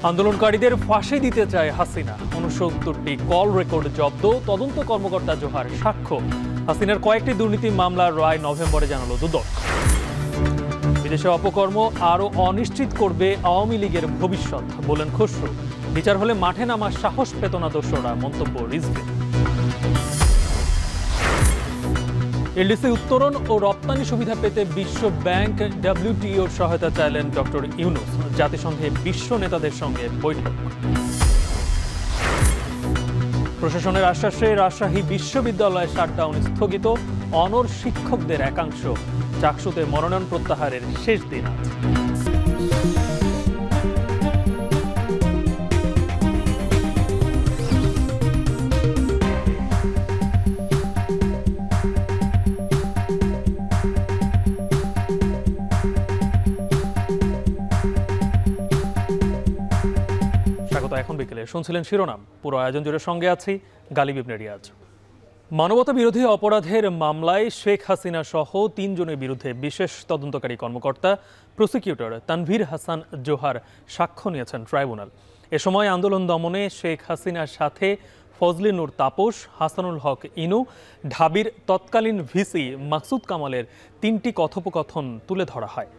আন্দোলনকারীদের ফাঁসি দিতে চায় হাসিনা। ৬৯টি কল রেকর্ড জব্দ, তদন্ত কর্মকর্তা জোহার সাক্ষ্য। হাসিনার কয়েকটি দুর্নীতি মামলার রায় নভেম্বরে জানালো দুদক। বিদেশে অপকর্ম আরও অনিশ্চিত করবে আওয়ামী লীগের ভবিষ্যৎ, বলেন খসরু। বিচার হলে মাঠে নামার সাহস পেত না দোসররা, মন্তব্য রিজভীর। এলডিসি উত্তোলন ও রপ্তানি সুবিধা পেতে বিশ্ব ব্যাংক ডব্লিউটিওর সহায়তা চাইলেন ডক্টর ইউনূস। জাতিসংঘে বিশ্ব নেতাদের সঙ্গে বৈঠক। প্রশাসনের আশ্বাসে রাজশাহী বিশ্ববিদ্যালয় শাটডাউন স্থগিত, অনড় শিক্ষকদের একাংশ। চাকসুতে মনোনয়ন প্রত্যাহারের শেষ দিন আজ। এখন বিকেলে শুনছিলেন শিরোনাম, পুরো আয়োজন জুড়ে সঙ্গে আছি গালিব ইবনে রিয়াজ। মানবতা বিরোধী অপরাধের মামলায় শেখ হাসিনা সহ ৩ জনের বিরুদ্ধে বিশেষ তদন্তকারী কর্মকর্তা প্রসিকিউটর তানভীর হাসান জোহার সাক্ষ্য নিয়েছেন ট্রাইব্যুনাল। এ সময় আন্দোলন দমনে শেখ হাসিনার সাথে ফজলে নূর তাপস, হাসানুল হক ইনু, ঢাবির তৎকালীন ভিসি মাকসুদ কামালের ৩টি কথোপকথন তুলে ধরা হয়।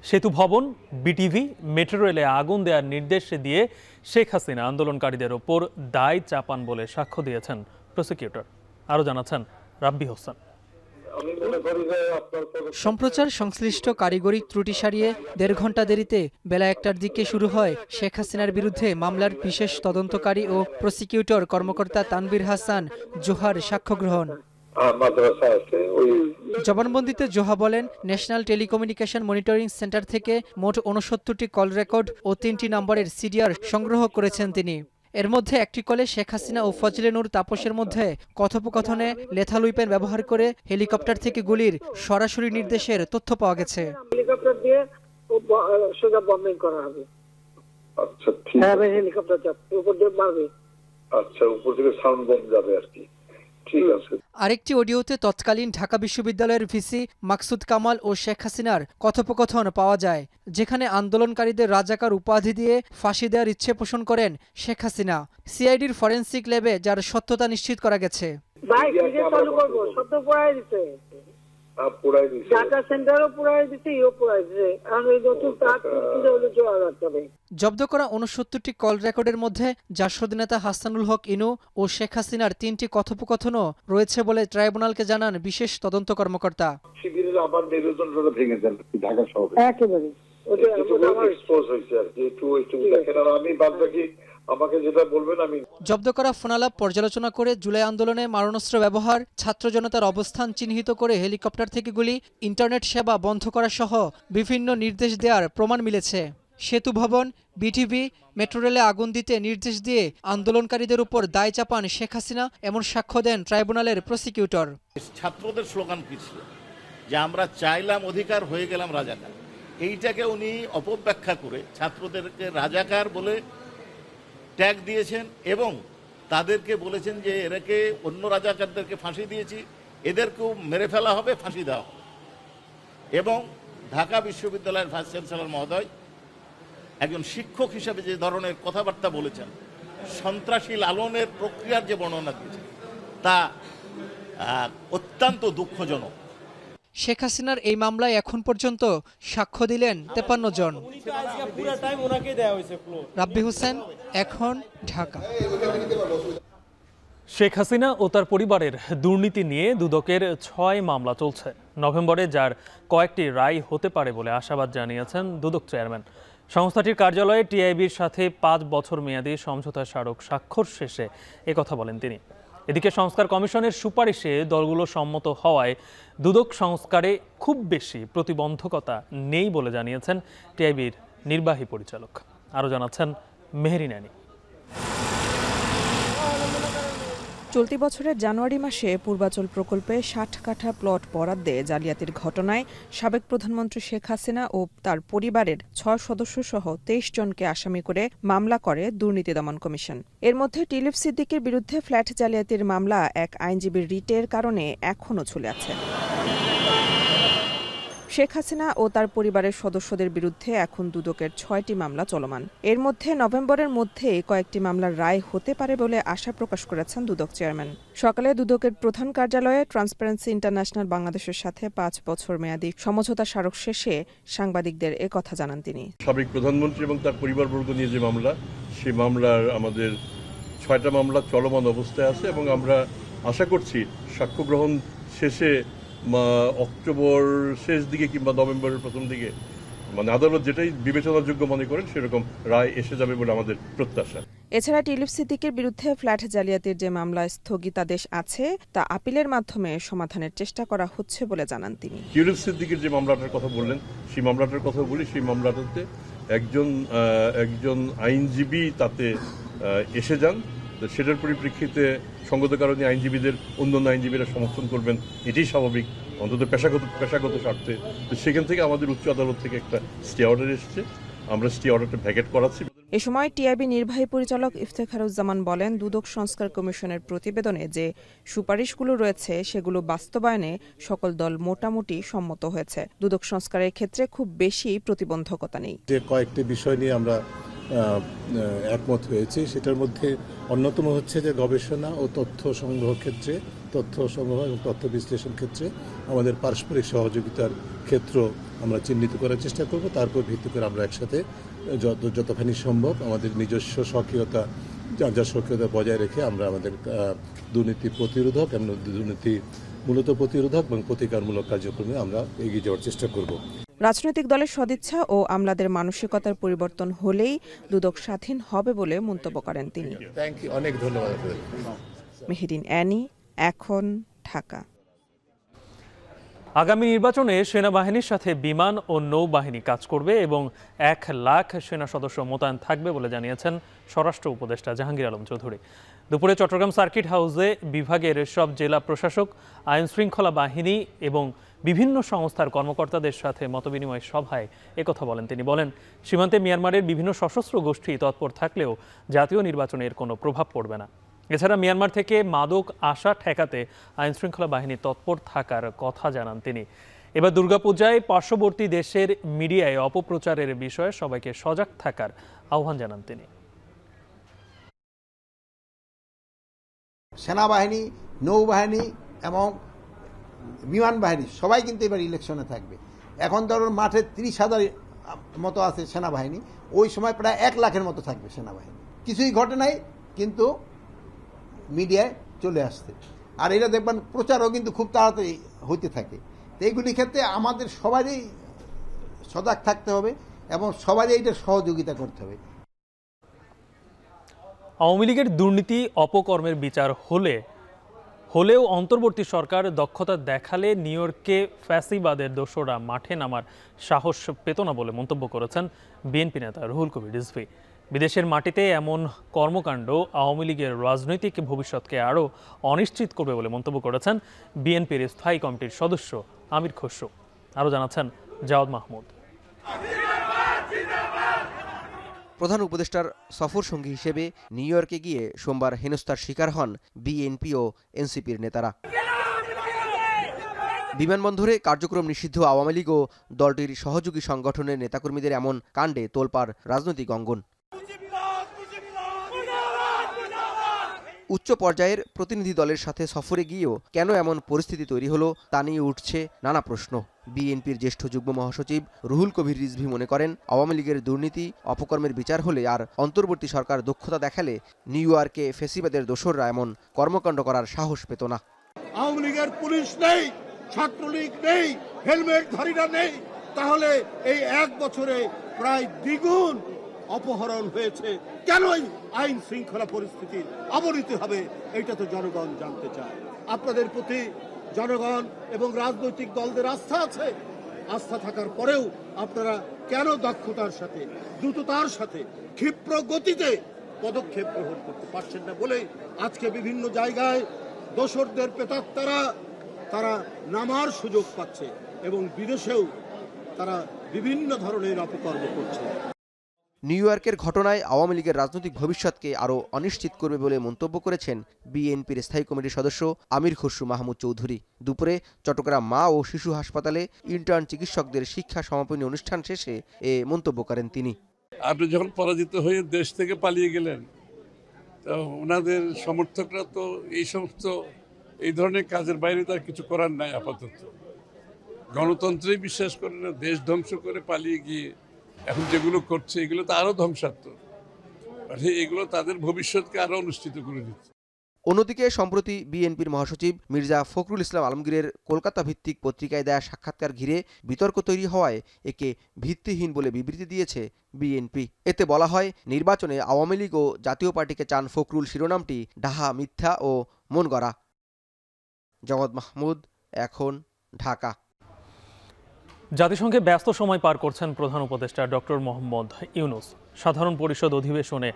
সেতু ভবন, বিটিভি, মেট্রো রেলে আগুন দেওয়ার নির্দেশ দিয়ে শেখ হাসিনা আন্দোলনকারীদের ওপর দায় চাপান বলে সাক্ষ্য দিয়েছেন প্রসিকিউটর। আরও জানাচ্ছেন রাব্বি হোসেন। সম্প্রচার সংশ্লিষ্ট কারিগরি ত্রুটি সারিয়ে ১.৫ ঘণ্টা দেরিতে বেলা ১টার দিকে শুরু হয় শেখ হাসিনার বিরুদ্ধে মামলার বিশেষ তদন্তকারী ও প্রসিকিউটর কর্মকর্তা তানভীর হাসান জোহার সাক্ষ্য গ্রহণ। জবানবন্দিতে জোহা বলেন, ন্যাশনাল টেলিকমিউনিকেশন মনিটরিং সেন্টার থেকে মোট ৬৯টি কল রেকর্ড ও ৩টি নম্বরের সিডিআর সংগ্রহ করেছেন তিনি। এর মধ্যে একটি কলে শেখ হাসিনা ও ফজলে নূর তাপসের মধ্যে কথোপকথনে লেথাল উইপেন ব্যবহার করে হেলিকপ্টার থেকে গুলির সরাসরি নির্দেশের তথ্য পাওয়া গেছে। হেলিকপ্টার দিয়ে সোজা বম্বিং করা হবে। আচ্ছা, ঠিক আছে। হেলিকপ্টার যাবে, উপর দিয়ে মারবে। আচ্ছা, উপর থেকে সাউন্ড বম্ব যাবে আর কি। ঠিক আছে। আরেকটি অডিওতে তৎকালীন ঢাকা বিশ্ববিদ্যালয়ের ভিসি মাকসুদ কামাল ও শেখ হাসিনার কথোপকথন পাওয়া যায়, যেখানে আন্দোলনকারীদের রাজাকার উপাধি দিয়ে ফাঁসি দেওয়ার ইচ্ছে পোষণ করেন শেখ হাসিনা। সিআইডির ফরেনসিক ল্যাবে যার সত্যতা নিশ্চিত করা গেছে। জব্দ করা ৬৯টি কল রেকর্ডের মধ্যে জাসদ নেতা হাসানুল হক ইনু ও শেখ হাসিনার 3টি কথোপকথনও রয়েছে বলে ট্রাইব্যুনালকে জানান বিশেষ তদন্ত কর্মকর্তা। শিবিরের আবার নির্বাচনটা ভেঙে দেন ঢাকা শহরে একেবারে জব্দ করা ফোনালাপ পর্যালোচনা করে জুলাই আন্দোলনে মারণাস্ত্র ব্যবহার, ছাত্র জনতার অবস্থান চিহ্নিত করে হেলিকপ্টার থেকে গুলি, ইন্টারনেট সেবা বন্ধ করা সহ বিভিন্ন নির্দেশ দেওয়ার প্রমাণ মিলেছে। সেতু ভবন, বিটিভি, মেট্রো রেলে আগুন দিতে নির্দেশ দিয়ে আন্দোলনকারীদের উপর দায় চাপান শেখ হাসিনা, এমন সাক্ষ্য দেন ট্রাইব্যুনালের প্রসিকিউটর। ছাত্রদের স্লোগান কি ছিল যে আমরা চাইলাম অধিকার, হয়ে গেলাম রাজাকার। এইটাকে উনি অপব্যাখ্যা করে ছাত্রদেরকে রাজাকার বলে ট্যাগ দিয়েছেন এবং তাদেরকে বলেছেন যে এরাকে অন্য রাজাকারদেরকে ফাঁসি দিয়েছি, এদেরকেও মেরে ফেলা হবে, ফাঁসি দেওয়া হবে। এবং ঢাকা বিশ্ববিদ্যালয়ের ভাইস চ্যান্সেলর মহোদয় একজন শিক্ষক হিসাবে যে ধরনের কথাবার্তা বলেছেন, সন্ত্রাসী লালনের প্রক্রিয়ার যে বর্ণনা দিয়েছেন, তা অত্যন্ত দুঃখজনক। শেখ হাসিনার এই মামলায় এখন পর্যন্ত সাক্ষ্য দিলেন 53 জন। রাব্বি হোসেন, এখন, ঢাকা। শেখ হাসিনা ও তার পরিবারের দুর্নীতি নিয়ে দুদকের 6 মামলা চলছে। নভেম্বরে যার কয়েকটি রায় হতে পারে বলে আশাবাদ জানিয়েছেন দুদক চেয়ারম্যান। সংস্থাটির কার্যালয়ে টিআইবির সাথে 5 বছর মেয়াদী সমঝোতা স্মারক স্বাক্ষর শেষে একথা বলেন তিনি। এদিকে সংস্কার কমিশনের সুপারিশে দলগুলো সম্মত হওয়ায় দুদক সংস্কারে খুব বেশি প্রতিবন্ধকতা নেই বলে জানিয়েছেন টিআইবির নির্বাহী পরিচালক। আরও জানাচ্ছেন মেহেরি নানি। চলতি বছরের জানুয়ারি মাসে পূর্বাচল প্রকল্পে 60 কাঠা প্লট বরাদ্দে জালিয়াতির ঘটনায় সাবেক প্রধানমন্ত্রী শেখ হাসিনা ও তার পরিবারের 6 সদস্য সহ 23 জনকে আসামি করে মামলা করে দুর্নীতি দমন কমিশন। এর মধ্যে টিলিপ সিদ্দিকের বিরুদ্ধে ফ্ল্যাট জালিয়াতির মামলা এক আইনজীবীর রিটের কারণে এখনও ঝুলে আছে। শেখ হাসিনা ও তার পরিবারের সদস্যদের বিরুদ্ধে এখন দুদকের 6টি মামলা চলমান। এর মধ্যে নভেম্বরের মধ্যেই কয়েকটি মামলার রায় হতে পারে বলে আশা প্রকাশ করেছেন দুদক চেয়ারম্যান। সকালে দুদকের প্রধান কার্যালয়ে ট্রান্সপারেন্সি ইন্টারন্যাশনাল বাংলাদেশের সাথে 5 বছর মেয়াদী সমঝোতা স্মারক শেষে সাংবাদিকদের একথা জানান তিনি। সাবেক প্রধানমন্ত্রী এবং তার পরিবারবর্গ নিয়ে যে মামলা, সেই মামলার আমাদের 6টা মামলা চলমান অবস্থায় আছে এবং আমরা আশা করছি সাক্ষ্য গ্রহণ শেষে অক্টোবর শেষ দিকে কিংবা নভেম্বরের প্রথম দিকে মানে আদালত যেটাই বিবেচনাযোগ্য মনে করেন সেরকম রায় এসে যাবে বলে আমাদের প্রত্যাশা। এছাড়া টিউলিপ সিদ্দিকের বিরুদ্ধে ফ্ল্যাট জালিয়াতির যে মামলায় স্থগিতাদেশ আছে তা আপিলের মাধ্যমে সমাধানের চেষ্টা করা হচ্ছে বলে জানান তিনি। টিউলিপ সিদ্দিকের যে মামলাটার কথা বললেন, সেই মামলাটার কথা বলি, সেই মামলাটাতে একজন আইনজীবী তাতে এসে যান। সেটার পরিপ্রেক্ষিতে সঙ্গত কারণে আইনজীবীদের অন্যান্য আইনজীবীরা সমর্থন করবেন, এটাই স্বাভাবিক, অন্তত পেশাগত স্বার্থে। তো সেখান থেকে আমাদের উচ্চ আদালত থেকে একটা স্টে অর্ডার এসেছে, আমরা স্টে অর্ডারটা ভ্যাকেট করাচ্ছি। এ সময় টিআইবি নির্বাহী পরিচালক ইফতেখারুজ্জামান বলেন, দুদক সংস্কার কমিশনের প্রতিবেদনে যে সুপারিশগুলো রয়েছে সেগুলো বাস্তবায়নে সকল দল মোটামুটি সম্মত হয়েছে। দুদক সংস্কারের ক্ষেত্রে খুব বেশি প্রতিবন্ধকতা নেই। যে কয়েকটি বিষয় নিয়ে আমরা একমত হয়েছি, সেটার মধ্যে অন্যতম হচ্ছে যে গবেষণা ও তথ্য সংগ্রহ ক্ষেত্রে, তথ্য সংগ্রহ এবং তথ্য বিশ্লেষণ ক্ষেত্রে আমাদের পারস্পরিক সহযোগিতার ক্ষেত্র আমরা চিহ্নিত করার চেষ্টা করব। তারপর ভিত্তি করে আমরা একসাথে যতখানি সম্ভব আমাদের নিজস্ব স্বকীয়তা, যার স্বকীয়তা বজায় রেখে আমরা আমাদের দুর্নীতি প্রতিরোধক এবং দুর্নীতি মূলত প্রতিরোধক এবং প্রতিকারমূলক কার্যক্রমে আমরা এগিয়ে যাওয়ার চেষ্টা করব। রাজনৈতিক দলের সদিচ্ছা ও আমলাদের মানসিকতার পরিবর্তন হলেই দুদক স্বাধীন হবে বলে মন্তব্য করেন তিনি। অনেক ধন্যবাদ। মেহেদিন অ্যানি, এখন, ঢাকা। আগামী নির্বাচনে সেনাবাহিনীর সাথে বিমান ও নৌবাহিনী কাজ করবে এবং 1 লাখ সেনা সদস্য মোতায়েন থাকবে বলে জানিয়েছেন স্বরাষ্ট্র উপদেষ্টা জাহাঙ্গীর আলম চৌধুরী। দুপুরে চট্টগ্রাম সার্কিট হাউসে বিভাগের সব জেলা প্রশাসক, আইন শৃঙ্খলা বাহিনী এবং বিভিন্ন সংস্থার কর্মকর্তাদের সাথে মতবিনিময় সভায় একথা বলেন তিনি। বলেন, সীমান্তে মিয়ানমারের বিভিন্ন সশস্ত্র গোষ্ঠী তৎপর থাকলেও জাতীয় নির্বাচনের কোনো প্রভাব পড়বে না। এছাড়া মিয়ানমার থেকে মাদক আসা ঠেকাতে আইনশৃঙ্খলা বাহিনী তৎপর থাকার কথা জানান তিনি। এবার দুর্গাপূজায় পার্শ্ববর্তী দেশের মিডিয়ায় অপপ্রচারের বিষয়ে সবাইকে সজাগ থাকার আহ্বান জানান তিনি। সেনাবাহিনী, নৌবাহিনী এবং বিমান বাহিনী সবাই কিন্তু এবার ইলেকশনে থাকবে। এখন ধরুন মাঠে 30,000 মতো আছে সেনাবাহিনী, ওই সময় প্রায় 1 লাখের মতো থাকবে সেনাবাহিনী। কিছুই ঘটে নাই, কিন্তু মিডিয়ায় চলে আসছে। আর এটা দেখবেন প্রচারও কিন্তু খুব তাড়াতাড়ি হইতে থাকে। তো এইগুলির ক্ষেত্রে আমাদের সবারই সজাগ থাকতে হবে এবং সবারই এইটা সহযোগিতা করতে হবে। আওয়ামী লীগের দুর্নীতি অপকর্মের বিচার হলেও অন্তর্বর্তী সরকার দক্ষতা দেখালে নিউ ইয়র্কে ফ্যাসিবাদের দোসররা মাঠে নামার সাহস পেত না বলে মন্তব্য করেছেন বিএনপি নেতা রুহুল কবির রিজভী। বিদেশের মাটিতে এমন কর্মকাণ্ড আওয়ামী লীগের রাজনৈতিক ভবিষ্যৎকে আরও অনিশ্চিত করবে বলে মন্তব্য করেছেন বিএনপির স্থায়ী কমিটির সদস্য আমির খসরু। আরও জানাচ্ছেন জাওয়াদ মাহমুদ। প্রধান উপদেষ্টার সফর সঙ্গী হিসেবে নিউ ইয়র্কে গিয়ে সোমবার হেনস্থার শিকার হন বিএনপি ও এনসিপির নেতারা। বিমানবন্দরে কার্যক্রম নিষিদ্ধ আওয়ামী লীগ ও দলটির সহযোগী সংগঠনের নেতাকর্মীদের এমন কাণ্ডে তোলপাড় রাজনৈতিক অঙ্গন। উচ্চ পর্যায়ের প্রতিনিধি দলের সাথে সফরে গিয়েও কেন এমন পরিস্থিতি তৈরি হলো তা নিয়ে উঠছে নানা প্রশ্ন। বিএনপির জ্যেষ্ঠ যুগ্ম মহাসচিব রুহুল কবির রিজভী মনে করেন, আওয়ামী লীগের দুর্নীতি অপকর্মের বিচার হলে আর অন্তর্বর্তী সরকার দক্ষতা দেখালে নিউ ইয়র্কে ফ্যাসিবাদের দোসররা এমন কর্মকাণ্ড করার সাহস পেত না। আওয়ামী লীগের পুলিশ নেই, ছাত্রলীগ নেই, হেলমেটধারীরা নেই, তাহলে এই 1 বছরে প্রায় দ্বিগুণ অপহরণ হয়েছে। কেনই আইন শৃঙ্খলা পরিস্থিতির অবনতি হবে, এটা তো জনগণ জানতে চায়। আপনাদের প্রতি জনগণ এবং রাজনৈতিক দলদের আস্থা আছে। আস্থা থাকার পরেও আপনারা কেন দক্ষতার সাথে, দ্রুততার সাথে, ক্ষিপ্র গতিতে পদক্ষেপ গ্রহণ করতে পারছেন না বলেই আজকে বিভিন্ন জায়গায় দোসরদের প্রেতাত্মারা তারা নামার সুযোগ পাচ্ছে এবং বিদেশেও তারা বিভিন্ন ধরনের অপকর্ম করছে। নিউ ইয়র্কের ঘটনায় আওয়ামী লীগের রাজনৈতিক ভবিষ্যৎকে আরও অনিশ্চিত করবে বলে মন্তব্য করেছেন বিএনপির স্থায়ী কমিটির সদস্য আমির খসরু মাহমুদ চৌধুরী। দুপুরে চট্টগ্রাম মা ও শিশু হাসপাতালে ইন্টার্ন চিকিৎসকদের শিক্ষা সমাপনী অনুষ্ঠান শেষে এ মন্তব্য করেন তিনি। আপনি যখন পরাজিত হয়ে দেশ থেকে পালিয়ে গেলেন, তো ওনাদের সমর্থকরা তো এই ধরনের কাজের বাইরে তার কিছু করার নাই। আপাতত গণতন্ত্রেই বিশ্বাস করে না, দেশ ধ্বংস করে পালিয়ে গিয়ে এখন যেগুলো করছে এগুলো তো আরো ধ্বংসাত্মক, এগুলো তাদের ভবিষ্যৎকে আরো অনুষ্ঠিত করে দিচ্ছে। অন্যদিকে সম্প্রতি বিএনপির মহাসচিব মির্জা ফখরুল ইসলাম আলমগীরের কলকাতা ভিত্তিক পত্রিকায় দেয়া সাক্ষাৎকার ঘিরে বিতর্ক তৈরি হওয়ায় একে ভিত্তিহীন বলে বিবৃতি দিয়েছে বিএনপি। এতে বলা হয়, নির্বাচনে আওয়ামী লীগ ও জাতীয় পার্টিকে চান ফখরুল শিরোনামটি ডাহা, মিথ্যা ও মন গড়া। জগৎ মাহমুদ, এখন, ঢাকা। জাতিসংঘে ব্যস্ত সময় পার করছেন প্রধান উপদেষ্টা ডক্টর মোহাম্মদ ইউনূস। সাধারণ পরিষদ অধিবেশনে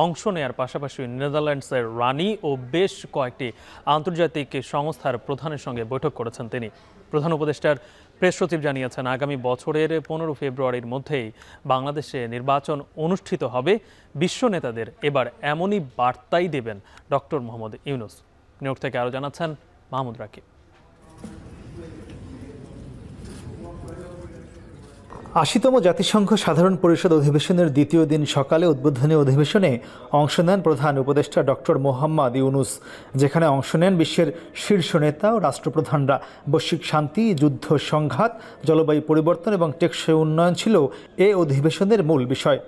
অংশ নেয়ার পাশাপাশি নেদারল্যান্ডসের রানি ও বেশ কয়েকটি আন্তর্জাতিক সংস্থার প্রধানের সঙ্গে বৈঠক করেছেন তিনি। প্রধান উপদেষ্টার প্রেস সচিব জানিয়েছেন, আগামী বছরের 15 ফেব্রুয়ারির মধ্যেই বাংলাদেশে নির্বাচন অনুষ্ঠিত হবে। বিশ্ব নেতাদের এবার এমনই বার্তাই দেবেন doctor Mohammad Yunus. New York থেকে আরও জানাচ্ছেন মাহমুদ রাকিব। ৮০তম জাতিসংঘ সাধারণ পরিষদ অধিবেশনের দ্বিতীয় দিন সকালে উদ্বোধনী অধিবেশনে অংশ নেন প্রধান উপদেষ্টা ডক্টর মোহাম্মদ ইউনূস, যেখানে অংশ নেন বিশ্বের শীর্ষ নেতা ও রাষ্ট্রপ্রধানরা। বৈশ্বিক শান্তি, যুদ্ধ সংঘাত, জলবায়ু পরিবর্তন এবং টেকসই উন্নয়ন ছিল এ অধিবেশনের মূল বিষয়।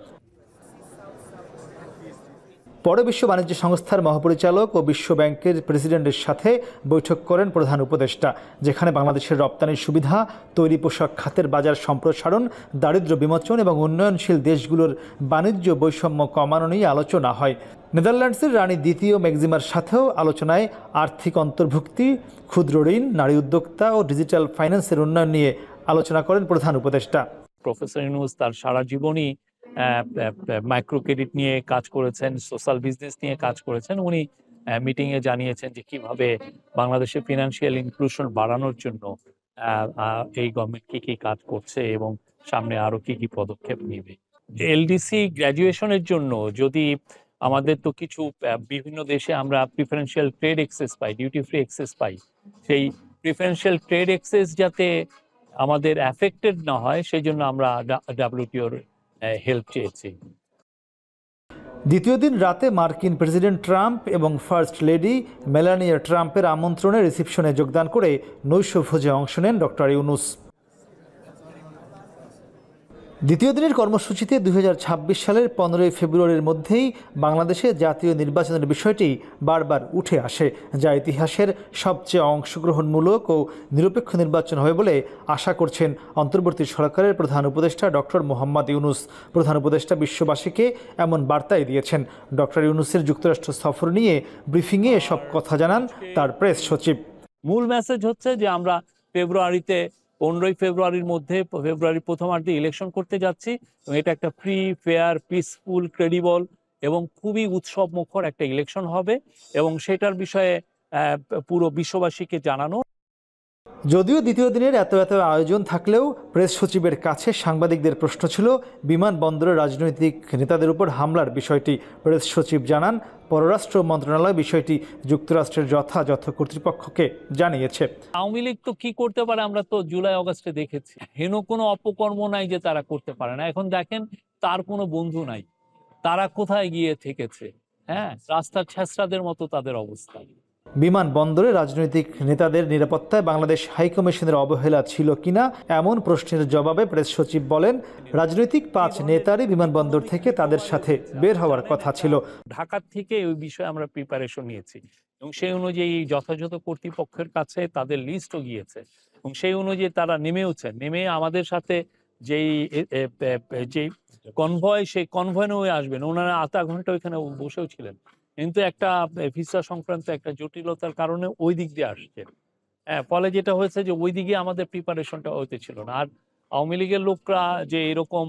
পরে বিশ্ব বাণিজ্য সংস্থার মহাপরিচালক ও বিশ্ব ব্যাংকের প্রেসিডেন্টের সাথে বৈঠক করেন প্রধান উপদেষ্টা, যেখানে বাংলাদেশের রপ্তানির সুবিধা, তৈরি পোশাক খাতের বাজার সম্প্রসারণ, দারিদ্র্য বিমোচন এবং উন্নয়নশীল দেশগুলোর বাণিজ্য বৈষম্য কমানো নিয়ে আলোচনা হয়। নেদারল্যান্ডসের রানী দ্বিতীয় ম্যাক্সিমার সাথেও আলোচনায় আর্থিক অন্তর্ভুক্তি, ক্ষুদ্র ঋণ, নারী উদ্যোক্তা ও ডিজিটাল ফাইন্যান্সের উন্নয়ন নিয়ে আলোচনা করেন প্রধান উপদেষ্টা। প্রফেসর ইউনূস তার সারা জীবনই মাইক্রো ক্রেডিট নিয়ে কাজ করেছেন, সোশ্যাল বিজনেস নিয়ে কাজ করেছেন। উনি মিটিংয়ে জানিয়েছেন যে কিভাবে বাংলাদেশের ফিনান্সিয়াল ইনক্লুশন বাড়ানোর জন্য এই গভর্নমেন্ট কি কাজ করছে এবং সামনে আরো কি পদক্ষেপ নেবে। এলডিসি গ্র্যাজুয়েশনের জন্য যদি আমাদের তো কিছু বিভিন্ন দেশে আমরা প্রিফারেন্সিয়াল ট্রেড এক্সেস পাই, ডিউটি ফ্রি এক্সেস পাই, সেই প্রিফারেন্সিয়াল ট্রেড এক্সেস যাতে আমাদের অ্যাফেক্টেড না হয় সেই জন্য আমরা ডাব্লিউটিওর হেল্প চেয়েছি। দ্বিতীয় দিন রাতে মার্কিন প্রেসিডেন্ট ট্রাম্প এবং ফার্স্ট লেডি মেলানিয়া ট্রাম্পের আমন্ত্রণে রিসেপশনে যোগদান করে নৈশভোজে অংশ নেন ডক্টর ইউনূস। দ্বিতীয় দিনের কর্মসূচিতে 2026 সালের 15 ফেব্রুয়ারির মধ্যেই বাংলাদেশে জাতীয় নির্বাচনের বিষয়টি বারবার উঠে আসে, যা ইতিহাসের সবচেয়ে অংশগ্রহণমূলক ও নিরপেক্ষ নির্বাচন হবে বলে আশা করছেন অন্তর্বর্তী সরকারের প্রধান উপদেষ্টা ডক্টর মোহাম্মদ ইউনূস। প্রধান উপদেষ্টা বিশ্ববাসীকে এমন বার্তাই দিয়েছেন। ডক্টর ইউনূসের যুক্তরাষ্ট্র সফর নিয়ে ব্রিফিংয়ে এসব কথা জানান তার প্রেস সচিব। মূল মেসেজ হচ্ছে যে আমরা 15 ফেব্রুয়ারির মধ্যে ফেব্রুয়ারির প্রথমার্ধে ইলেকশন করতে যাচ্ছি এবং এটা একটা ফ্রি, ফেয়ার, পিসফুল, ক্রেডিবল এবং খুবই উৎসব মুখর একটা ইলেকশন হবে এবং সেটার বিষয়ে পুরো বিশ্ববাসীকে জানানো। যদিও দ্বিতীয় দিনের এত আয়োজন থাকলেও প্রেস সচিবের কাছে সাংবাদিকদের প্রশ্ন ছিল বিমানবন্দরের রাজনৈতিক নেতাদের উপর হামলার বিষয়টি। প্রেস সচিব জানান, পররাষ্ট্র মন্ত্রণালয় বিষয়টি যুক্তরাষ্ট্রের যথাযথ কর্তৃপক্ষকে জানিয়েছে। আওয়ামী লীগ তো কি করতে পারে আমরা তো জুলাই অগাস্টে দেখেছি। হেন কোনো অপকর্ম নাই যে তারা করতে পারে না। এখন দেখেন তার কোনো বন্ধু নাই, তারা কোথায় গিয়ে থেকেছে। রাস্তার ছেঁচড়াদের মতো তাদের অবস্থা। বিমানবন্দরে রাজনৈতিক নেতাদের নিরাপত্তায় বাংলাদেশ হাইকমিশনের অবহেলা ছিল কিনা এমন প্রশ্নের জবাবে প্রেস সচিব বলেন, রাজনৈতিক 5 নেতারই বিমানবন্দর থেকে তাদের সাথে বের হওয়ার কথা ছিল। ঢাকার থেকে ওই বিষয়ে আমরা প্রিপারেশন নিয়েছি এবং সেই অনুযায়ী যথাযথ কর্তৃপক্ষের কাছে তাদের লিস্টও গিয়েছে এবং সেই অনুযায়ী তারা নেমে আমাদের সাথে যেই কনভয়, সেই কনভয় নিয়ে আসবেন। ওনারা আধা ঘন্টা ওইখানে বসেও ছিলেন, কিন্তু একটা ভিসা সংক্রান্ত একটা জটিলতার কারণে ওই দিক দিয়ে আসছে। ফলে যেটা হয়েছে যে ওই দিকে আমাদের প্রিপারেশনটা হতে ছিল না। আর আওয়ামী লীগের লোকরা যে এরকম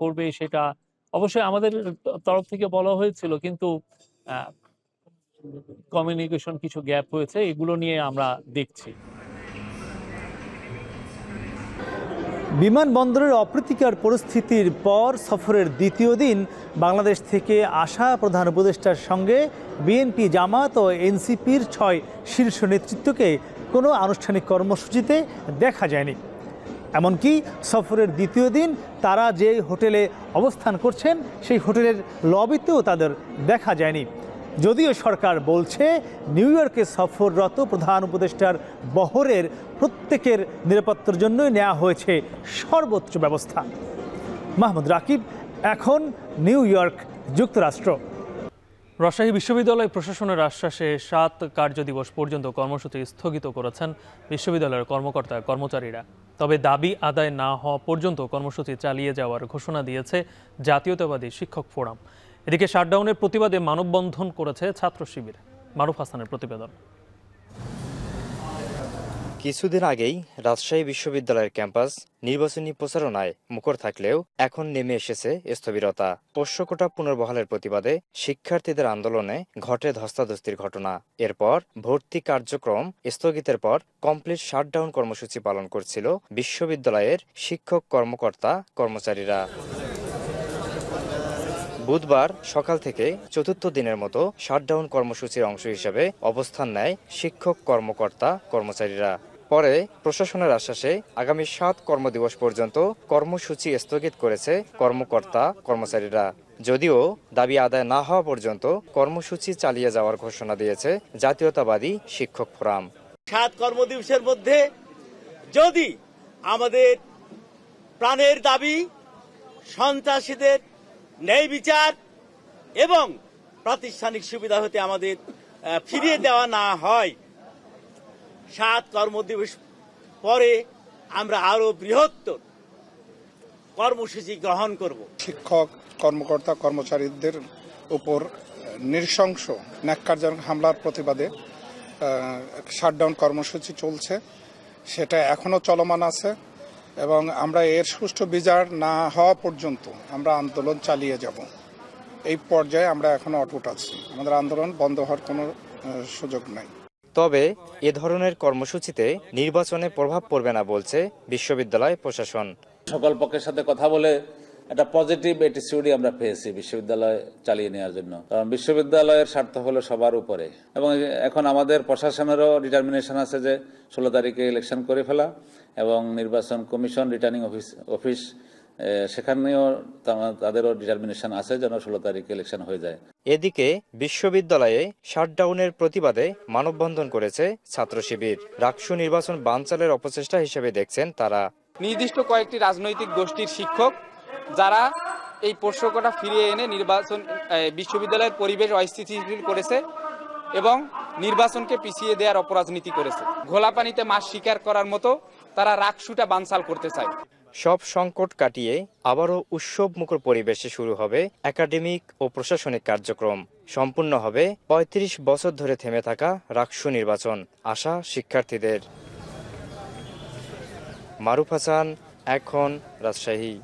করবে সেটা অবশ্যই আমাদের তরফ থেকে বলা হয়েছিল, কিন্তু কমিউনিকেশন কিছু গ্যাপ হয়েছে, এগুলো নিয়ে আমরা দেখছি। বিমানবন্দরের অপ্রীতিকর পরিস্থিতির পর সফরের দ্বিতীয় দিন বাংলাদেশ থেকে আসা প্রধান উপদেষ্টার সঙ্গে বিএনপি, জামাত ও এনসিপির 6 শীর্ষ নেতৃত্বকে কোনো আনুষ্ঠানিক কর্মসূচিতে দেখা যায়নি। এমনকি সফরের দ্বিতীয় দিন তারা যে হোটেলে অবস্থান করছেন সেই হোটেলের লবিতেও তাদের দেখা যায়নি। যদিও সরকার বলছে নিউ ইয়র্কে সফররত প্রধান উপদেষ্টার বহরের প্রত্যেকের নিরাপত্তার জন্যই নেওয়া হয়েছে সর্বোচ্চ ব্যবস্থা। মাহমুদ রাকিব, এখন নিউ ইয়র্ক, যুক্তরাষ্ট্র। রাজশাহী বিশ্ববিদ্যালয় প্রশাসনের আশ্বাসে 7 কার্যদিবস পর্যন্ত কর্মসূচি স্থগিত করেছেন বিশ্ববিদ্যালয়ের কর্মকর্তা কর্মচারীরা। তবে দাবি আদায় না হওয়া পর্যন্ত কর্মসূচি চালিয়ে যাওয়ার ঘোষণা দিয়েছে জাতীয়তাবাদী শিক্ষক ফোরাম। এদিকে শাটডাউনের প্রতিবাদে মানববন্ধন করেছে ছাত্র শিবির। মারুফ হাসানের প্রতিবেদন। কিছুদিন আগেই রাজশাহী বিশ্ববিদ্যালয়ের ক্যাম্পাস নির্বাচনী প্রচারণায় মুখর থাকলেও এখন নেমে এসেছে স্থবিরতা। পোষ্যকোটা পুনর্বহালের প্রতিবাদে শিক্ষার্থীদের আন্দোলনে ঘটে ধস্তাধস্তির ঘটনা। এরপর ভর্তি কার্যক্রম স্থগিতের পর কমপ্লিট শাটডাউন কর্মসূচি পালন করছিল বিশ্ববিদ্যালয়ের শিক্ষক কর্মকর্তা কর্মচারীরা। বুধবার সকাল থেকে চতুর্থ দিনের মতো শাটডাউন কর্মসূচির অংশ হিসেবে অবস্থান নেয় শিক্ষক কর্মকর্তা কর্মচারীরা। পরে প্রশাসনের আশ্বাসে আগামী 7 কর্মদিবস পর্যন্ত কর্মসূচি স্থগিত করেছে কর্মকর্তা কর্মচারীরা। যদিও দাবি আদায় না হওয়া পর্যন্ত কর্মসূচি চালিয়ে যাওয়ার ঘোষণা দিয়েছে জাতীয়তাবাদী শিক্ষক ফোরাম। 7 কর্মদিবসের মধ্যে যদি আমাদের প্রাণের দাবি, সন্ত্রাসীদের ন্যায় বিচার এবং প্রাতিষ্ঠানিক সুবিধা হতে আমাদের ফিরিয়ে দেওয়া না হয়, 7 কর্মদিবস পরে আমরা আরো বৃহত্তর কর্মসূচি গ্রহণ করব। শিক্ষক কর্মকর্তা কর্মচারীদের উপর নৃশংস ন্যাক্কারজনক হামলার প্রতিবাদে শাটডাউন কর্মসূচি চলছে, সেটা এখনো চলমান আছে এবং আমরা এর সুষ্ঠু বিচার না হওয়া পর্যন্ত আমরা আন্দোলন চালিয়ে যাব। এই পর্যায়ে আমরা এখনো অটুট আছি, আমাদের আন্দোলন বন্ধ হওয়ার কোনো সুযোগ নাই। তবে এ ধরনের কর্মসূচিতে নির্বাচনে প্রভাব পড়বে না বলছে বিশ্ববিদ্যালয় প্রশাসন। সকল পক্ষের সাথে কথা বলে একটা পজিটিভ অ্যাটিটিউডই আমরা পেয়েছি বিশ্ববিদ্যালয় চালিয়ে নেওয়ার জন্য। কারণ বিশ্ববিদ্যালয়ের স্বার্থ হলো সবার উপরে এবং এখন আমাদের প্রশাসনেরও ডিটারমিনেশন আছে যে 16 তারিখে ইলেকশন করে ফেলা এবং নির্বাচন কমিশন রিটার্নিং অফিস সেখানেও তাদেরও ডিটারমিনেশন আছে যেন 16 তারিখে ইলেকশন হয়ে যায়। এদিকে বিশ্ববিদ্যালয়ে শাটডাউনের প্রতিবাদে মানববন্ধন করেছে ছাত্র শিবির। রাকসু নির্বাচন বানচালের অপচেষ্টা হিসেবে দেখছেন তারা। নির্দিষ্ট কয়েকটি রাজনৈতিক গোষ্ঠীর শিক্ষক যারা এই পোষ্যকোটা ফিরিয়ে এনে নির্বাচন বিশ্ববিদ্যালয়ের পরিবেশ অস্থিতিশীল করেছে এবং নির্বাচনকে পিছিয়ে দেওয়ার অপরাজনীতি করেছে। ঘোলা পানিতে মাছ শিকার করার মতো তারা রাকসুটা বানচাল করতে চায়। সব সংকট কাটিয়ে আবারও উৎসব মুখর পরিবেশে শুরু হবে একাডেমিক ও প্রশাসনিক কার্যক্রম। সম্পূর্ণ হবে 35 বছর ধরে থেমে থাকা রাকসু নির্বাচন, আশা শিক্ষার্থীদের। মারুফ হাসান, এখন, রাজশাহী।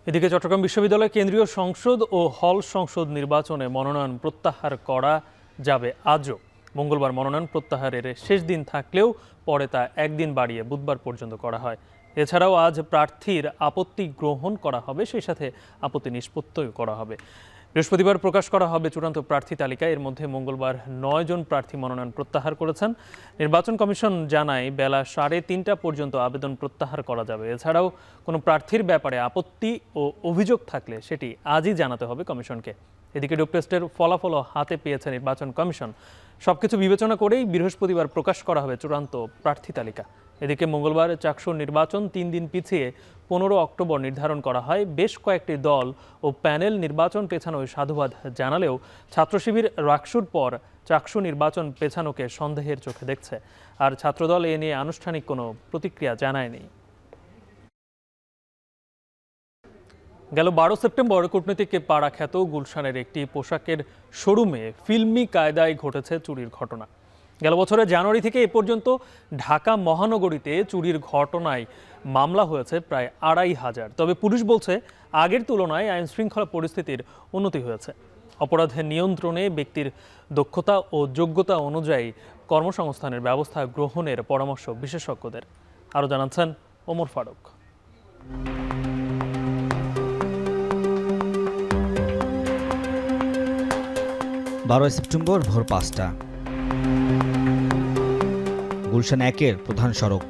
এদিকে চট্টগ্রাম বিশ্ববিদ্যালয় কেন্দ্রীয় সংসদ ও হল সংসদ নির্বাচনে মনোনয়ন প্রত্যাহার করা যাবে আজও। মঙ্গলবার মনোনয়ন প্রত্যাহারের শেষ দিন থাকলেও পরে তা একদিন বাড়িয়ে বুধবার পর্যন্ত করা হয়। এছাড়াও আজ প্রার্থীর আপত্তি গ্রহণ করা হবে, সেই সাথে আপত্তি নিষ্পত্তিও করা হবে। বৃহস্পতিবার প্রকাশ করা হবে চূড়ান্ত প্রার্থী তালিকা। এর মধ্যে মঙ্গলবার 9 জন প্রার্থী মনোনয়ন প্রত্যাহার করেছেন। নির্বাচন কমিশন জানায় বেলা 3:30 পর্যন্ত আবেদন প্রত্যাহার করা যাবে। এছাড়াও কোনো প্রার্থীর ব্যাপারে আপত্তি ও অভিযোগ থাকলে সেটি আজই জানাতে হবে কমিশনকে। এদিকে ডোপ টেস্টের ফলাফলও হাতে পেয়েছে নির্বাচন কমিশন। সবকিছু বিবেচনা করেই বৃহস্পতিবার প্রকাশ করা হবে চূড়ান্ত প্রার্থী তালিকা। এদিকে মঙ্গলবার চাকসুর নির্বাচন 3 দিন পিছিয়ে 15 অক্টোবর নির্ধারণ করা হয়। বেশ কয়েকটি দল ও প্যানেল নির্বাচন পেছানোয় সাধুবাদ জানালেও ছাত্র শিবির রাকসুর পর চাকসু নির্বাচন পেছানোকে সন্দেহের চোখে দেখছে। আর ছাত্রদল এ নিয়ে আনুষ্ঠানিক কোনো প্রতিক্রিয়া জানায়নি। গেল 12 সেপ্টেম্বর কূটনীতিককে পাড়া খ্যাত গুলশানের একটি পোশাকের শোরুমে ফিল্মি কায়দায় ঘটেছে চুরির ঘটনা। গেল বছরের জানুয়ারি থেকে এ পর্যন্ত ঢাকা মহানগরীতে চুরির ঘটনায় মামলা হয়েছে প্রায় 2500। তবে পুলিশ বলছে আগের তুলনায় আইন শৃঙ্খলা পরিস্থিতির উন্নতি হয়েছে। অপরাধের নিয়ন্ত্রণে ব্যক্তির দক্ষতা ও যোগ্যতা অনুযায়ী কর্মসংস্থানের ব্যবস্থা গ্রহণের পরামর্শ বিশেষজ্ঞদের। আরও জানাচ্ছেন ওমর ফারুক। 12 সেপ্টেম্বর ভোর 5টা, গুলশান 1-এর প্রধান সড়ক।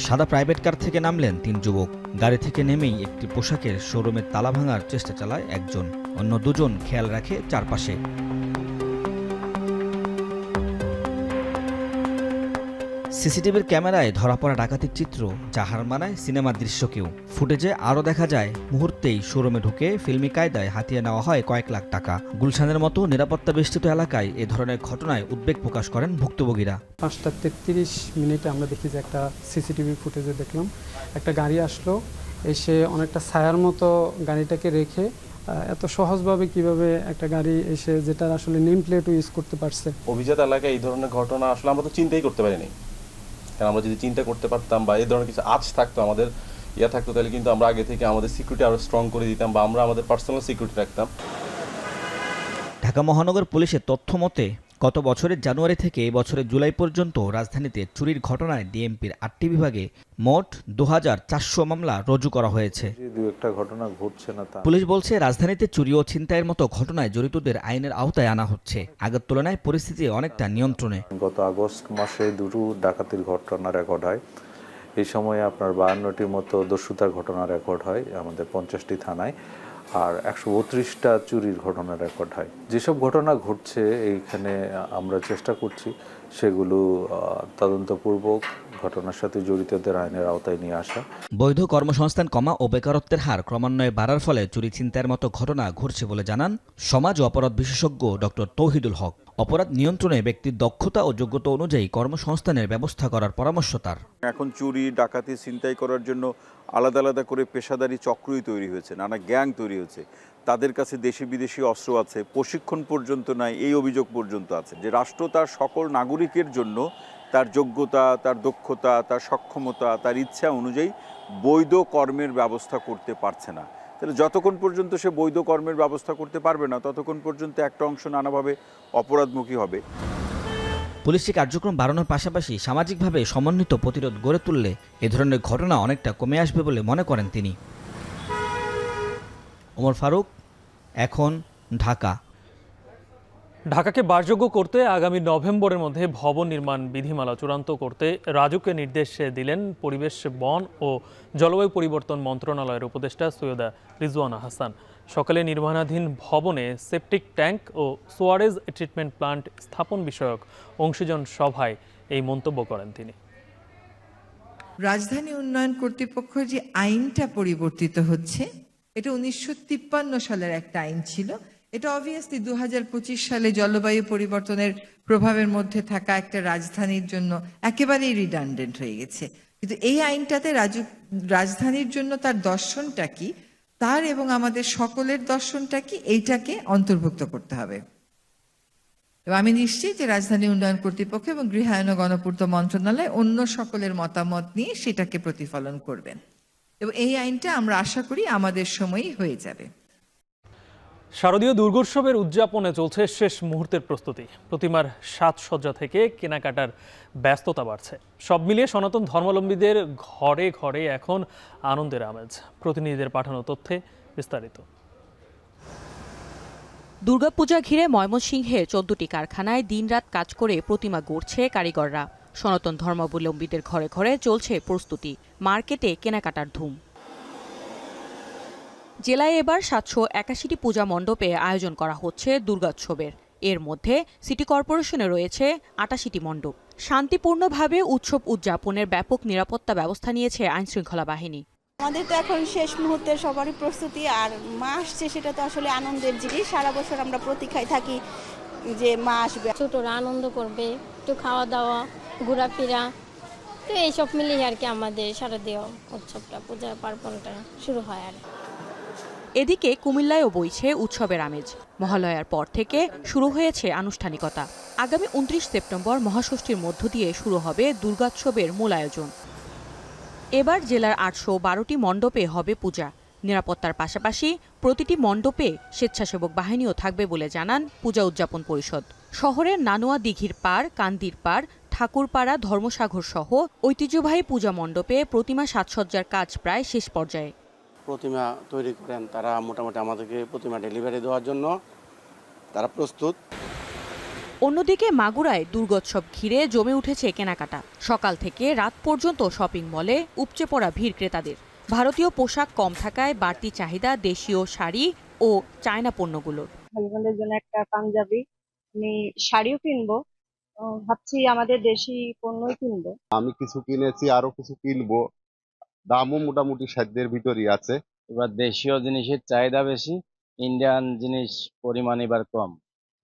সাদা প্রাইভেট কার থেকে নামলেন 3 যুবক। গাড়ি থেকে নেমেই একটি পোশাকের শোরুমের তালা ভাঙার চেষ্টা চালায় একজন, অন্য দুজন খেয়াল রাখে চারপাশে। সিসিটিভির ক্যামেরায় ধরা পড়া ডাকাতির চিত্র যা হার মানায় সিনেমার দৃশ্যকেও। ফুটেজে আরও দেখা যায় মুহূর্তেই শোরুমে ঢুকে ফিল্মি কায়দায় হাতিয়ে নেওয়া হয় কয়েক লাখ টাকা। গুলশানের মতো নিরাপত্তা বেষ্টিত এলাকায় এ ধরনের ঘটনায় উদ্বেগ প্রকাশ করেন ভুক্তভোগীরা। 5:33 আমরা দেখি যে একটা সিসিটিভি ফুটেজে দেখলাম একটা গাড়ি আসলো, এসে অনেকটা ছায়ার মতো গাড়িটাকে রেখে এত সহজভাবে কিভাবে একটা গাড়ি এসে যেটার আসলে নেম প্লেটও ইউজ করতে পারছে। অভিজাত এলাকায় এই ধরনের ঘটনা আসলে আমরা তো চিন্তাই করতে পারিনি। কারণ আমরা যদি চিন্তা করতে পারতাম বা এই ধরনের কিছু আজ থাকতো, আমাদের থাকতো, তাহলে কিন্তু আমরা আগে থেকে আমাদের সিকিউরিটি আরো স্ট্রং করে দিতাম বা আমরা আমাদের পার্সোনাল সিকিউরিটি রাখতাম। ঢাকা মহানগর পুলিশের তথ্য মতে গত বছরের জানুয়ারি থেকে এই বছরের জুলাই পর্যন্ত রাজধানীতে চুরির ঘটনায় ডিএমপির 8টি বিভাগে মোট 2400 মামলা রুজু করা হয়েছে। পুলিশ বলছে রাজধানীতে চুরি ও ছিনতাইয়ের মতো ঘটনায় জড়িতদের আইনের আওতায় আনা হচ্ছে। আগের তুলনায় পরিস্থিতি অনেকটা নিয়ন্ত্রণে। গত আগস্ট মাসে 2 ডাকাতির ঘটনা রেকর্ড হয়। এই সময়ে আপনার 52টির মতো দস্যুতার ঘটনা রেকর্ড হয় আমাদের 50টি থানায়, আর 132টা চুরির ঘটনা রেকর্ড হয়। যেসব ঘটনা ঘটছে এইখানে আমরা চেষ্টা করছি সেগুলো তদন্তপূর্বক ঘটনার সাথে জড়িতদের আইনের আওতায় নিয়ে আসা। বৈধ কর্মসংস্থান কমা ও বেকারত্বের হার ক্রমান্বয়ে বাড়ার ফলে চুরি ছিনতাইয়ের মতো ঘটনা ঘটছে বলে জানান সমাজ ও অপরাধ বিশেষজ্ঞ ডক্টর তৌহিদুল হক। অপরাধ নিয়ন্ত্রণে ব্যক্তির দক্ষতা ও যোগ্যতা অনুযায়ী কর্মসংস্থানের ব্যবস্থা করার পরামর্শ তার। এখন চুরি ডাকাতি ছিনতাই করার জন্য আলাদা আলাদা করে পেশাদারি চক্রই তৈরি হয়েছে, নানা গ্যাং তৈরি হয়েছে। তাদের কাছে দেশি বিদেশি অস্ত্র আছে, প্রশিক্ষণ পর্যন্ত নাই, এই অভিযোগ পর্যন্ত আছে যে রাষ্ট্র তার সকল নাগরিকের জন্য তার যোগ্যতা, তার দক্ষতা, তার সক্ষমতা, তার ইচ্ছা অনুযায়ী বৈধ কর্মের ব্যবস্থা করতে পারছে না। তাহলে যতক্ষণ পর্যন্ত সে বৈধ কর্মের ব্যবস্থা করতে পারবে না ততক্ষণ পর্যন্ত একটা অংশ নানাভাবে অপরাধমুখী হবে। পুলিশি কার্যক্রম বাড়ানোর পাশাপাশি সামাজিকভাবে সমন্বিত প্রতিরোধ গড়ে তুললে এ ধরনের ঘটনা অনেকটা কমে আসবে বলে মনে করেন তিনি। ওমর ফারুক, এখন, ঢাকা। ঢাকাকে বাসযোগ্য করতে আগামী নভেম্বরের মধ্যে ভবন নির্মাণ বিধিমালা চূড়ান্ত করতে রাজুকে নির্দেশ দিলেন পরিবেশ, বন ও জলবায়ু পরিবর্তন মন্ত্রণালয়ের উপদেষ্টা সৈয়দা রিজওয়ানা হাসান। সকালে নির্মাণাধীন ভবনে সেপটিক ট্যাঙ্ক ও সোয়ারেজ ট্রিটমেন্ট প্লান্ট স্থাপন বিষয়ক অংশীজন সভায় এই মন্তব্য করেন তিনি। রাজধানী উন্নয়ন কর্তৃপক্ষ যে আইনটা পরিবর্তিত হচ্ছে, এটা 1953 সালের একটা আইন ছিল। এটা অবভিয়াসলি 2025 সালে জলবায়ু পরিবর্তনের প্রভাবের মধ্যে থাকা একটা রাজধানীর জন্য একেবারেই রিডান্ডেন্ট হয়ে গেছে। কিন্তু এই আইনটাতে রাজধানীর জন্য তার দর্শনটা কি, তার এবং আমাদের সকলের দর্শনটা কি, এইটাকে অন্তর্ভুক্ত করতে হবে। এবং আমি নিশ্চিত যে রাজধানী উন্নয়ন কর্তৃপক্ষ এবং গৃহায়ন ও গণপূর্ত মন্ত্রণালয় অন্য সকলের মতামত নিয়ে সেটাকে প্রতিফলন করবেন এবং এই আইনটা আমরা আশা করি আমাদের সময়ই হয়ে যাবে। শারদীয় দুর্গোৎসবের উদযাপনে চলছে শেষ মুহূর্তের প্রস্তুতি। প্রতিমার সাজসজ্জা থেকে কেনাকাটার ব্যস্ততা বাড়ছে। সব মিলিয়ে সনাতন ধর্মাবলম্বীদের ঘরে ঘরে এখন আনন্দের আমেজ। প্রতিনিধিদের পাঠানো তথ্যে বিস্তারিত। দুর্গাপূজা ঘিরে ময়মনসিংহে 14টি কারখানায় দিনরাত কাজ করে প্রতিমা গড়ছে কারিগররা। সনাতন ধর্মাবলম্বীদের ঘরে ঘরে চলছে প্রস্তুতি, মার্কেটে কেনাকাটার ধুম। জেলায় এবার 781টি পূজা মণ্ডপে আয়োজন করা হচ্ছে দুর্গোৎসবের। এর মধ্যে সিটি কর্পোরেশনে রয়েছে 88টি মণ্ডপ। শান্তিপূর্ণভাবে উৎসব উদযাপনের ব্যাপক নিরাপত্তা ব্যবস্থা নিয়েছে আইনশৃঙ্খলা বাহিনী। আমাদের তো এখন শেষ মুহূর্তের সবারই প্রস্তুতি, আর মা আসছে সেটা তো আসলে আনন্দের জিনিস। সারা বছর আমরা প্রতীক্ষায় থাকি যে মা আসবে, ছোটরা আনন্দ করবে, একটু খাওয়া দাওয়া, ঘোরাফেরা, তো এইসব মিলিয়ে আর কি আমাদের শারদীয় উৎসবটা, পূজা পার্বণটা শুরু হয়। আর এদিকে কুমিল্লায়ও বইছে উৎসবের আমেজ। মহালয়ার পর থেকে শুরু হয়েছে আনুষ্ঠানিকতা। আগামী 29 সেপ্টেম্বর মহাষষ্ঠীর মধ্য দিয়ে শুরু হবে দুর্গোৎসবের মূল আয়োজন। এবার জেলার 812টি মণ্ডপে হবে পূজা। নিরাপত্তার পাশাপাশি প্রতিটি মণ্ডপে স্বেচ্ছাসেবক বাহিনীও থাকবে বলে জানান পূজা উদযাপন পরিষদ। শহরের নানুয়া দিঘির পাড়, কান্দির পাড়, ঠাকুরপাড়া ধর্মসাগর সহ ঐতিহ্যবাহী পূজা মণ্ডপে প্রতিমা সাজসজ্জার কাজ প্রায় শেষ পর্যায়ে। প্রতিমা তৈরি করেন তারা, মোটামুটি আমাদেরকে প্রতিমা ডেলিভারি দেওয়ার জন্য তারা প্রস্তুত। অন্যদিকে মাগুরায় দুর্গোৎসব ঘিরে জমে উঠেছে কেনাকাটা। সকাল থেকে রাত পর্যন্ত শপিং মলে উপচে পড়া ভিড় ক্রেতাদের। ভারতীয় পোশাক কম থাকায় বাড়তি চাহিদা দেশীয় শাড়ি ও চায়না পণ্যগুলোর। হাজবেন্ডের জন্য একটা পাঞ্জাবি, আমি শাড়িও কিনবো, ভাবছি আমাদের দেশি পণ্যই কিনবো। আমি কিছু কিনেছি, আরো কিছু কিনবো, দামও মোটামুটি সাধ্যের ভিতরই আছে। এবার দেশীয় জিনিসের চাহিদা বেশি, ইন্ডিয়ান জিনিস পরিমাণ এবার কম,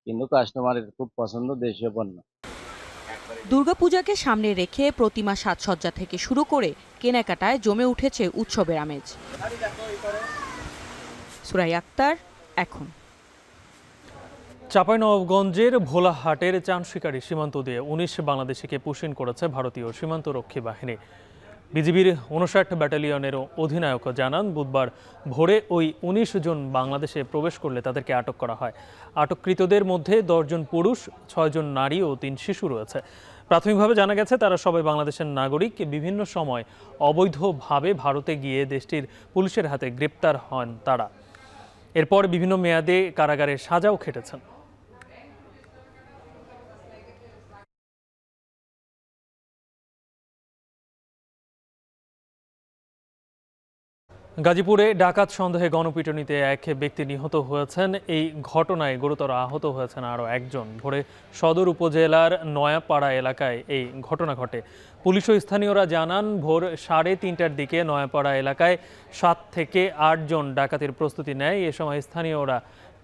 কিন্তু কাস্টমারের খুব পছন্দ দেশীয় পণ্য। দুর্গাপূজাকে সামনে রেখে প্রতিমা সাজসজ্জা থেকে শুরু করে কেনাকাটায় জমে উঠেছে উৎসবের আমেজ। সুরাইয়া আক্তার, এখন। চাঁপাইনবাবগঞ্জের ভোলাহাটের চান শিকারী সীমান্ত দিয়ে ১৯ বাংলাদেশিকে পুশিন করেছে ভারতীয় সীমান্তরক্ষী বাহিনী। বিজিবির ৫৯ ব্যাটালিয়নের অধিনায়ক জানান, বুধবার ভোরে ওই ১৯ জন বাংলাদেশে প্রবেশ করলে তাদেরকে আটক করা হয়। আটককৃতদের মধ্যে ১০ জন পুরুষ, ৬ জন নারী ও ৩ শিশু রয়েছে। প্রাথমিকভাবে জানা গেছে তারা সবাই বাংলাদেশের নাগরিক। বিভিন্ন সময় অবৈধভাবে ভারতে গিয়ে দেশটির পুলিশের হাতে গ্রেপ্তার হন তারা। এরপর বিভিন্ন মেয়াদে কারাগারে সাজাও খেটেছেন। গাজীপুরে ডাকাত সন্দেহে গণপিটুনিতে এক ব্যক্তি নিহত হয়েছেন। এই ঘটনায় গুরুতর আহত হয়েছেন আরও একজন। ভোরে সদর উপজেলার নয়াপাড়া এলাকায় এই ঘটনা ঘটে। পুলিশ ও স্থানীয়রা জানান, ভোর 3:30টার দিকে নয়াপাড়া এলাকায় 7 থেকে 8 জন ডাকাতির প্রস্তুতি নেয়। এ সময় স্থানীয়রা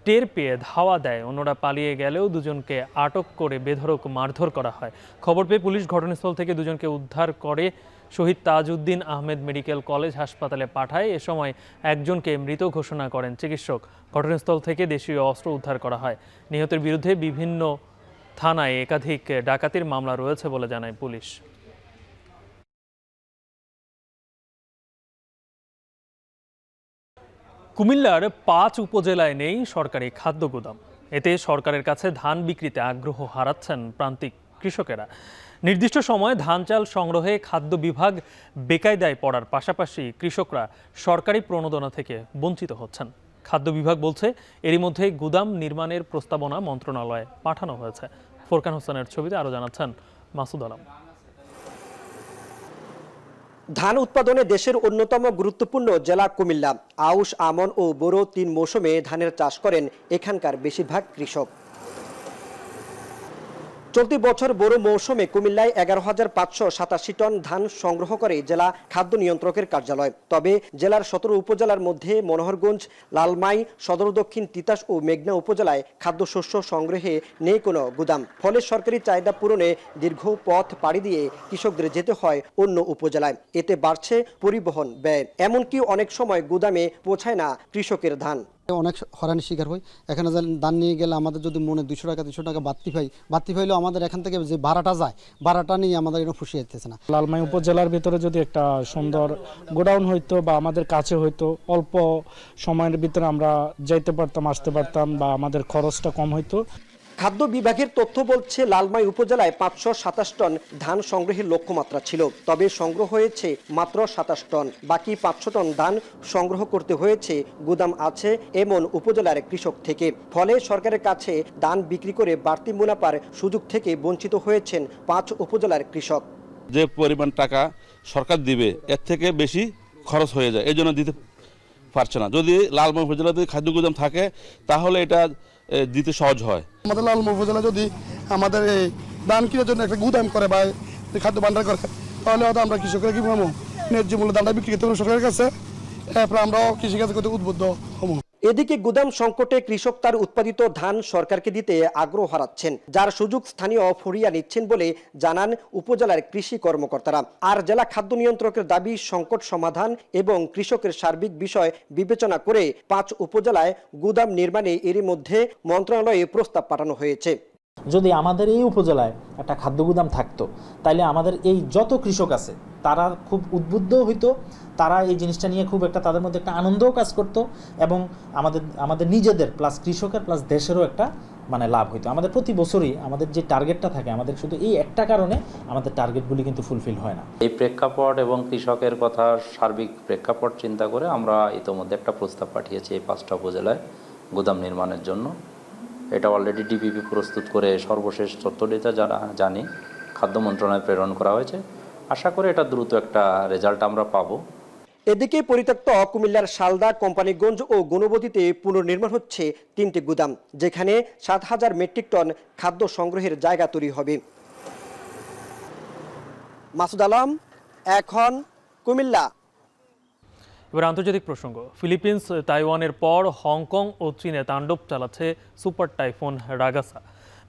টের পেয়ে ধাওয়া দেয়। অন্যরা পালিয়ে গেলেও দুজনকে আটক করে বেধড়ক মারধর করা হয়। খবর পেয়ে পুলিশ ঘটনাস্থল থেকে দুজনকে উদ্ধার করে শহীদ তাজউদ্দিন আহমেদ মেডিকেল কলেজ হাসপাতালে পাঠায়। এ সময় একজনকে মৃত ঘোষণা করেন চিকিৎসক। ঘটনাস্থল থেকে দেশীয় অস্ত্র উদ্ধার করা হয়। নিহতের বিরুদ্ধে বিভিন্ন থানায় একাধিক ডাকাতির মামলা রয়েছে বলে জানায় পুলিশ। কুমিল্লার 5 উপজেলায় নেই সরকারি খাদ্য গুদাম। এতে সরকারের কাছে ধান বিক্রিতে আগ্রহ হারাচ্ছেন প্রান্তিক কৃষকেরা। নির্দিষ্ট সময়ে ধান চাল সংগ্রহে খাদ্য বিভাগ বেকায়দায় পড়ার পাশাপাশি কৃষকরা সরকারি প্রণোদনা থেকে বঞ্চিত হচ্ছেন। খাদ্য বিভাগ বলছে, এরই মধ্যে গুদাম নির্মাণের প্রস্তাবনা মন্ত্রণালয়ে পাঠানো হয়েছে। ফোরকান হোসেনের ছবিতে আরও জানাচ্ছেন মাসুদ আলম। ধান উৎপাদনে দেশের অন্যতম গুরুত্বপূর্ণ জেলা কুমিল্লা। আউশ, আমন ও বোরো 3 মৌসুমে ধানের চাষ করেন এখানকার বেশিরভাগ কৃষক। চলতি বছর বোরো মৌসুমে কুমিল্লায় 11,587 টন ধান সংগ্রহ করে জেলা খাদ্য নিয়ন্ত্রকের কার্যালয়। তবে জেলার 17 উপজেলার মধ্যে মনোহরগঞ্জ, লালমাই, সদর দক্ষিণ, তিতাস ও মেঘনা উপজেলায় খাদ্যশস্য সংগ্রহে নেই কোনো গুদাম। ফলে সরকারি চাহিদা পূরণে দীর্ঘ পথ পাড়ি দিয়ে কৃষকদের যেতে হয় অন্য উপজেলায়। এতে বাড়ছে পরিবহন ব্যয়, এমনকি অনেক সময় গুদামে পৌঁছায় না কৃষকের ধান। অনেক হয়রানির শিকার হই। এখানে ধান নিয়ে গেলে আমাদের যদি মনে 200 টাকা বাড়তি পাইলেও আমাদের এখান থেকে যে ভাড়াটা যায়, ভাড়াটা নিয়ে আমাদের এটা খুশি হইতেছে না। লালমাই উপজেলার ভিতরে যদি একটা সুন্দর গোডাউন হইতো বা আমাদের কাছে হইতো, অল্প সময়ের ভিতরে আমরা যাইতে পারতাম, আসতে পারতাম, বা আমাদের খরচটা কম হইতো। খাদ্য বিভাগের তথ্য বলছে, লালমাই উপজেলায় 527 টন ধান সংগ্রহের লক্ষ্যমাত্রা ছিল। তবে সংগ্রহ হয়েছে মাত্র 27 টন। বাকি 500 টন ধান সংগ্রহ করতে হয়েছে গুদাম আছে এমন উপজেলার কৃষক থেকে। ফলে সরকারের কাছে ধান বিক্রি করে বাড়তি মুনাফার সুযোগ থেকে বঞ্চিত হয়েছেন 5 উপজেলার কৃষক। যে পরিমাণ টাকা সরকার দিবে এর থেকে বেশি খরচ হয়ে যায়, এই জন্য দিতে পারছে না। যদি লালমাই উপজেলাতে খাদ্য গুদাম থাকে তাহলে এটা দিতে সহজ হয়। আমাদের লালমাই উপজেলা যদি আমাদের এই ধান কিনার জন্য একটা গুদাম করে বা খাদ্য ভান্ডার করে, তাহলে হয়তো আমরা কৃষকরা কি পাবো, ন্যায্য মূল্যে ধানটা বিক্রি করতে পারবো সরকারের কাছে। এরপর আমরাও কৃষিকাজ করতে উদ্বুদ্ধ হবো। এদিকে গুদাম সংকটে কৃষক তার উৎপাদিত ধান সরকারকে দিতে আগ্রহ হারাচ্ছেন, যার সুযোগ স্থানীয় ফরিয়া নিচ্ছেন বলে জানান উপজেলার কৃষি কর্মকর্তারা। আর জেলা খাদ্য নিয়ন্ত্রকের দাবি, সংকট সমাধান এবং কৃষকের সার্বিক বিষয় বিবেচনা করে 5 উপজেলায় গুদাম নির্মাণে এরই মধ্যে মন্ত্রণালয়ে প্রস্তাব পাঠানো হয়েছে। যদি আমাদের এই উপজেলায় একটা খাদ্য গুদাম থাকতো, তাহলে আমাদের এই যত কৃষক আছে তারা খুব উদ্বুদ্ধ হইতো, তারা এই জিনিসটা নিয়ে খুব একটা তাদের মধ্যে একটা আনন্দও কাজ করতো, এবং আমাদের নিজেদের প্লাস কৃষকের প্লাস দেশেরও একটা মানে লাভ হইতো। আমাদের প্রতি বছরই আমাদের যে টার্গেটটা থাকে, আমাদের শুধু এই একটা কারণে আমাদের টার্গেটগুলি কিন্তু ফুলফিল হয় না। এই প্রেক্ষাপট এবং কৃষকের কথা সার্বিক প্রেক্ষাপট চিন্তা করে আমরা ইতোমধ্যে একটা প্রস্তাব পাঠিয়েছি এই 5টা উপজেলায় গুদাম নির্মাণের জন্য। এটা অলরেডি ডিপিপি প্রস্তুত করে সর্বশেষ তথ্য ডেটা যারা জানি খাদ্য মন্ত্রণালয়ে প্রেরণ করা হয়েছে। আশা করি এটা দ্রুত একটা রেজাল্ট আমরা পাবো। এদিকে পরিত্যক্ত কুমিল্লার শালদা, কোম্পানিগঞ্জ ও গুণবতীতে পুনর্নির্মাণ হচ্ছে 3টি গুদাম, যেখানে 7,000 মেট্রিক টন খাদ্য সংগ্রহের জায়গা তৈরি হবে। মাসুদ আলম, এখন, কুমিল্লা। এবার আন্তর্জাতিক প্রসঙ্গ। ফিলিপিন্স, তাইওয়ানের পর হংকং ও চীনে তাণ্ডব চালাচ্ছে সুপার টাইফুন রাগাসা।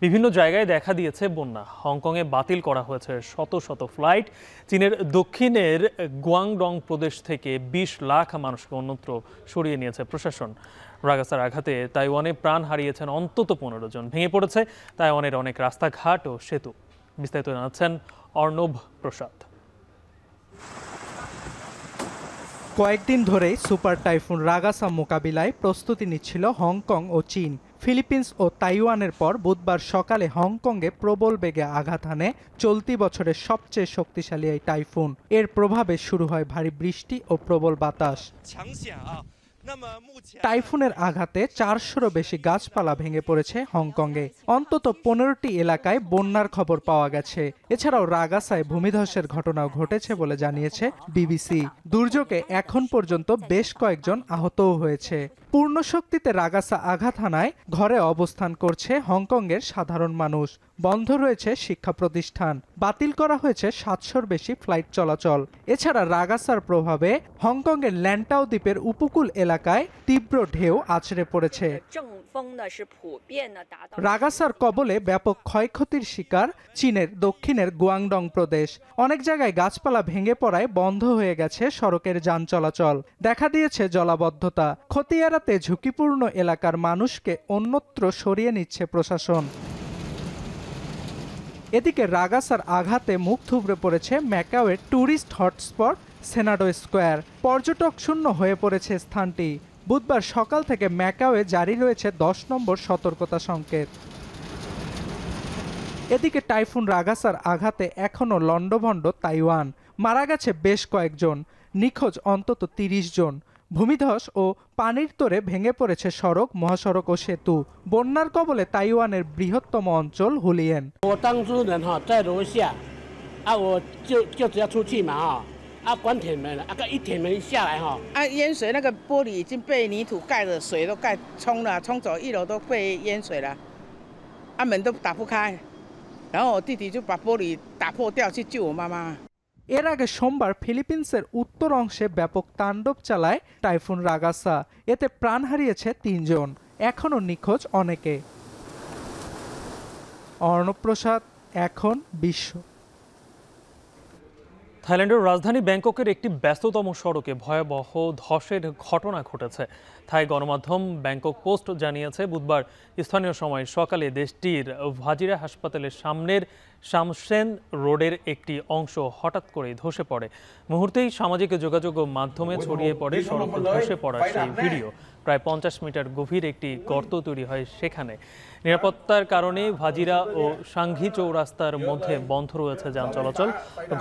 বিভিন্ন জায়গায় দেখা দিয়েছে বন্যা। হংকংয়ে বাতিল করা হয়েছে শত শত ফ্লাইট। চীনের দক্ষিণের গুয়াংডং প্রদেশ থেকে 20 লাখ মানুষকে অন্যত্র সরিয়ে নিয়েছে প্রশাসন। রাগাসার আঘাতে তাইওয়ানে প্রাণ হারিয়েছেন অন্তত 15 জন। ভেঙে পড়েছে তাইওয়ানের অনেক রাস্তাঘাট ও সেতু। বিস্তারিত জানাচ্ছেন অর্ণব প্রসাদ। কয়েকদিন ধরেই সুপার টাইফুন রাগাসা মোকাবিলায় প্রস্তুতি নিচ্ছিল হংকং ও চীন। ফিলিপিন্স ও তাইওয়ানের পর বুধবার সকালে হংকংয়ে প্রবল বেগে আঘাত হানে চলতি বছরের সবচেয়ে শক্তিশালী এই টাইফুন। এর প্রভাবে শুরু হয় ভারী বৃষ্টি ও প্রবল বাতাস। টাইফুনের আঘাতে 400-রও বেশি গাছপালা ভেঙে পড়েছে হংকংয়ে। অন্তত 15টি এলাকায় বন্যার খবর পাওয়া গেছে। এছাড়াও রাগাসায় ভূমিধসের ঘটনাও ঘটেছে বলে জানিয়েছে বিবিসি। দুর্যোগে এখন পর্যন্ত বেশ কয়েকজন আহতও হয়েছে। পূর্ণ শক্তিতে রাগাসা আঘাত হানায় ঘরে অবস্থান করছে হংকংয়ের সাধারণ মানুষ। বন্ধ রয়েছে শিক্ষা প্রতিষ্ঠান। বাতিল করা হয়েছে 700-র বেশি ফ্লাইট চলাচল। এছাড়া রাগাসার প্রভাবে হংকংয়ের ল্যান্টাও দ্বীপের উপকূল এলাকায় তীব্র ঢেউ আছড়ে পড়েছে। রাগাসার কবলে ব্যাপক ক্ষয়ক্ষতির শিকার চীনের দক্ষিণের গুয়াংডং প্রদেশ। অনেক জায়গায় গাছপালা ভেঙে পড়ায় বন্ধ হয়ে গেছে সড়কের যান চলাচল। দেখা দিয়েছে জলাবদ্ধতা। ক্ষতি এড়াতে ঝুঁকিপূর্ণ এলাকার মানুষকে অন্যত্র সরিয়ে নিচ্ছে প্রশাসন। এদিকে রাগাসার আঘাতে মুখ থুবড়ে পড়েছে ম্যাকাওয়ের ট্যুরিস্ট হটস্পট সেনাডো স্কোয়ার। পর্যটক শূন্য হয়ে পড়েছে স্থানটি। বুধবার সকাল থেকে ম্যাকাওয়ে জারি রয়েছে 10 নম্বর সতর্কতা সংকেত। এদিকে টাইফুন রাগাসার আঘাতে এখনও লন্ডভন্ড তাইওয়ান। মারা গেছে বেশ কয়েকজন, নিখোঁজ অন্তত 30 জন। ভূমিধস ও পানির তোরে ভেঙে পড়েছে সড়ক, মহাসড়ক ও সেতু। বন্যার কবলে তাইওয়ানের বৃহত্তম অঞ্চল হুলিয়েন।关铁门了，一铁门下来哈，淹水那个玻璃已经被泥土盖着，水都盖冲了，冲走1楼都被淹水了，门都打不开，然后我弟弟就把玻璃打破掉去救我妈妈。এর আগে সোমবার ফিলিপিন্সের উত্তর অংশে ব্যাপক তাণ্ডব চালায় টাইফুন রাগাসা। এতে প্রাণ হারিয়েছে 3 জন, এখনও নিখোঁজ অনেকে। অর্ণব প্রসাদ, এখন, বিশ্ব। থাইল্যান্ডের রাজধানী ব্যাংককের একটি ব্যস্ততম সড়কে ভয়াবহ ধসের ঘটনা ঘটেছে। থাই গণমাধ্যম ব্যাংকক পোস্ট জানিয়েছে, বুধবার স্থানীয় সময় সকালে দেশটির ভাজিরা হাসপাতালের সামনের শামসেন রোডের একটি অংশ হঠাৎ করে ধসে পড়ে। মুহূর্তেই সামাজিক যোগাযোগ মাধ্যমে ছড়িয়ে পড়ে সড়ক ধসে পড়া সেই ভিডিও। প্রায় 50 মিটার গভীর একটি গর্ত তৈরি হয় সেখানে। নিরাপত্তার কারণে ভাজিরা ও সাংঘি চৌরাস্তার মধ্যে বন্ধ রয়েছে যান চলাচল।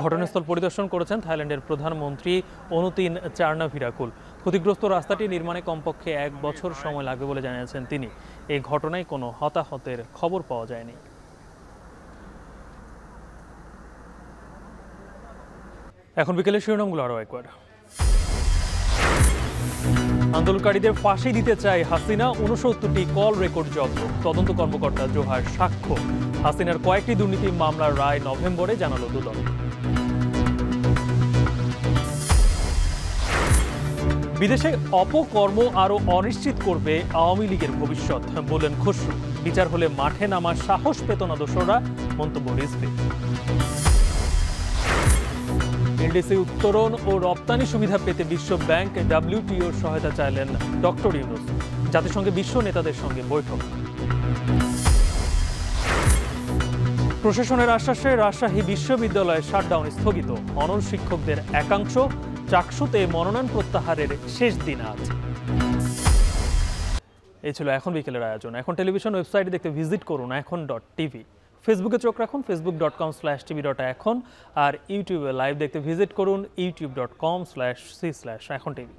ঘটনাস্থল পরিদর্শন করেছেন থাইল্যান্ডের প্রধানমন্ত্রী অনুতিন চার্নাভিরাকুল। ক্ষতিগ্রস্ত রাস্তাটি নির্মাণে কমপক্ষে 1 বছর সময় লাগবে বলে জানিয়েছেন তিনি। এই ঘটনায় কোনো হতাহতের খবর পাওয়া যায়নি। এখন বিকেলে শিরোনামগুলো আরও একবার। আন্দোলনকারীদের ফাঁসি দিতে চায় হাসিনা, 69টি কল রেকর্ড জব্দ। তদন্ত কর্মকর্তা জোহার সাক্ষ্য। হাসিনার কয়েকটি দুর্নীতি মামলার রায় নভেম্বরে, জানালো দুদক। বিদেশে অপকর্ম আরও অনিশ্চিত করবে আওয়ামী লীগের ভবিষ্যৎ, বললেন খসরু। বিচার হলে মাঠে নামার সাহস পেত না দোসররা, মন্তব্য রিজভী। এলডিসি উত্তরণ ও রপ্তানি সুবিধা পেতে বিশ্ব ব্যাংক, ডব্লিউটিওর সহায়তা চাইলেন ডক্টর ইউনূস। জাতিসংঘে বিশ্ব নেতাদের সঙ্গে বৈঠক। প্রশাসনের আশ্বাসে রাজশাহী বিশ্ববিদ্যালয়ে শাটডাউন স্থগিত। অনল শিক্ষকদের একাংশ চাকসুতে মনোনয়ন প্রত্যাহারের শেষ দিন আজ। এই ছিল এখন বিকেলের আয়োজন। এখন টেলিভিশন ওয়েবসাইটে দেখতে ভিজিট করুন এখন.tv। ফেসবুকে চোখ রাখুন facebook.com/tv.এখন, আর ইউটিউবে লাইভ দেখতে ভিজিট করুন youtube.com/c/echontv।